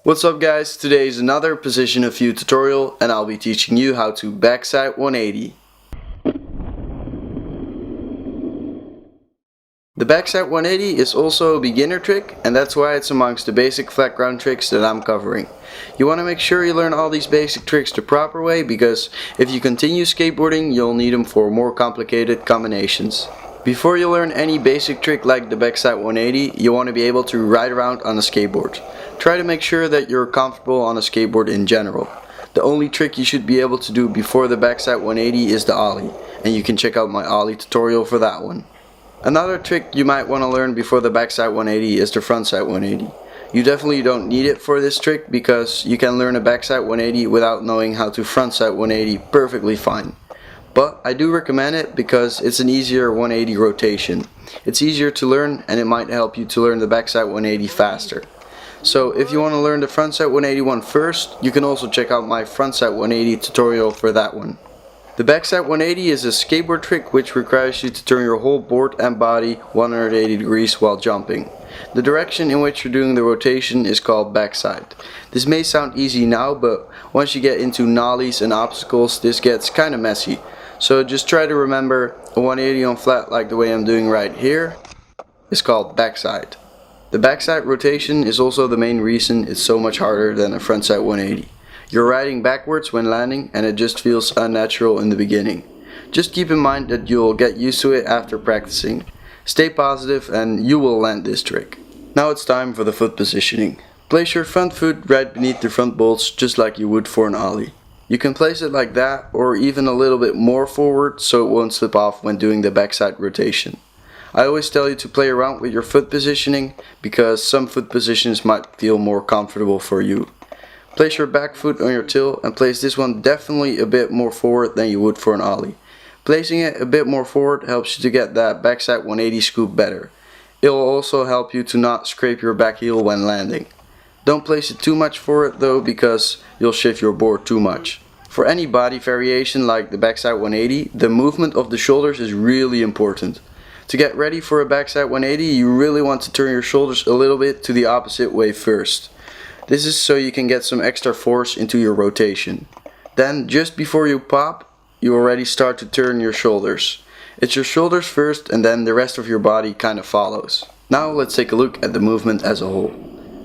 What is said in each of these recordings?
What's up guys, today is another position of view tutorial and I'll be teaching you how to backside 180. The backside 180 is also a beginner trick and that's why it's amongst the basic flat ground tricks that I'm covering. You want to make sure you learn all these basic tricks the proper way because if you continue skateboarding you'll need them for more complicated combinations. Before you learn any basic trick like the backside 180, you want to be able to ride around on a skateboard. Try to make sure that you're comfortable on a skateboard in general. The only trick you should be able to do before the backside 180 is the ollie, and you can check out my ollie tutorial for that one. Another trick you might want to learn before the backside 180 is the frontside 180. You definitely don't need it for this trick because you can learn a backside 180 without knowing how to frontside 180 perfectly fine. But I do recommend it because it's an easier 180 rotation. It's easier to learn and it might help you to learn the backside 180 faster. So if you want to learn the frontside 181 first, you can also check out my frontside 180 tutorial for that one. The backside 180 is a skateboard trick which requires you to turn your whole board and body 180 degrees while jumping. The direction in which you're doing the rotation is called backside. This may sound easy now, but once you get into nollies and obstacles this gets kinda messy. So just try to remember a 180 on flat like the way I'm doing right here is called backside. The backside rotation is also the main reason it's so much harder than a frontside 180. You're riding backwards when landing and it just feels unnatural in the beginning. Just keep in mind that you'll get used to it after practicing. Stay positive and you will land this trick. Now it's time for the foot positioning. Place your front foot right beneath the front bolts just like you would for an ollie. You can place it like that or even a little bit more forward so it won't slip off when doing the backside rotation. I always tell you to play around with your foot positioning because some foot positions might feel more comfortable for you. Place your back foot on your till and place this one definitely a bit more forward than you would for an ollie. Placing it a bit more forward helps you to get that backside 180 scoop better. It will also help you to not scrape your back heel when landing. Don't place it too much forward though because you'll shift your board too much. For any body variation like the backside 180, the movement of the shoulders is really important. To get ready for a backside 180, you really want to turn your shoulders a little bit to the opposite way first. This is so you can get some extra force into your rotation. Then, just before you pop, you already start to turn your shoulders. It's your shoulders first and then the rest of your body kind of follows. Now let's take a look at the movement as a whole.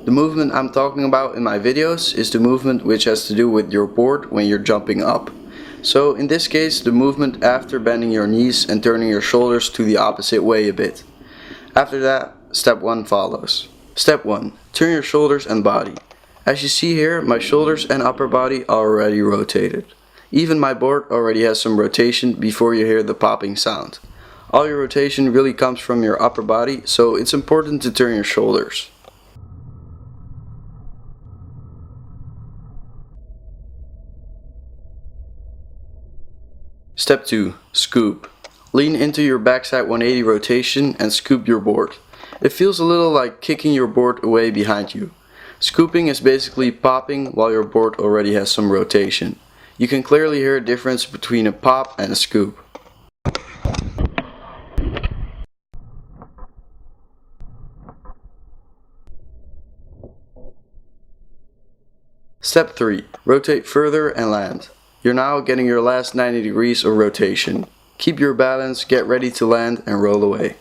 The movement I'm talking about in my videos is the movement which has to do with your board when you're jumping up. So in this case the movement after bending your knees and turning your shoulders to the opposite way a bit. After that, step 1 follows. Step 1. Turn your shoulders and body. As you see here, my shoulders and upper body are already rotated. Even my board already has some rotation before you hear the popping sound. All your rotation really comes from your upper body, so it's important to turn your shoulders. Step 2. Scoop. Lean into your backside 180 rotation and scoop your board. It feels a little like kicking your board away behind you. Scooping is basically popping while your board already has some rotation. You can clearly hear a difference between a pop and a scoop. Step 3. Rotate further and land. You're now getting your last 90 degrees of rotation. Keep your balance, get ready to land and roll away.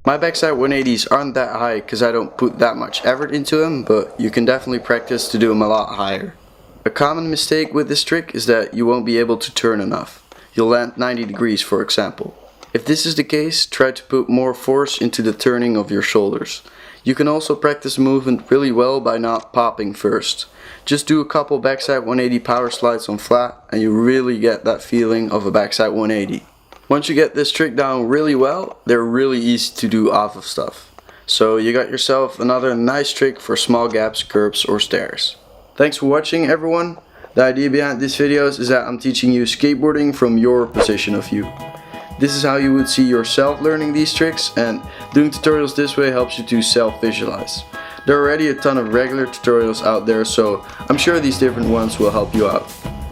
My backside 180s aren't that high because I don't put that much effort into them, but you can definitely practice to do them a lot higher. A common mistake with this trick is that you won't be able to turn enough. You'll land 90 degrees for example. If this is the case, try to put more force into the turning of your shoulders. You can also practice movement really well by not popping first. Just do a couple backside 180 power slides on flat and you really get that feeling of a backside 180. Once you get this trick down really well, they're really easy to do off of stuff. So you got yourself another nice trick for small gaps, curbs or stairs. Thanks for watching everyone. The idea behind these videos is that I'm teaching you skateboarding from your position of view. This is how you would see yourself learning these tricks, and doing tutorials this way helps you to self-visualize. There are already a ton of regular tutorials out there, so I'm sure these different ones will help you out.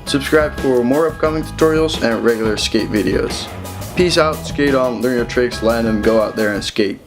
Subscribe for more upcoming tutorials and regular skate videos. Peace out, skate on, learn your tricks, land them, go out there and skate.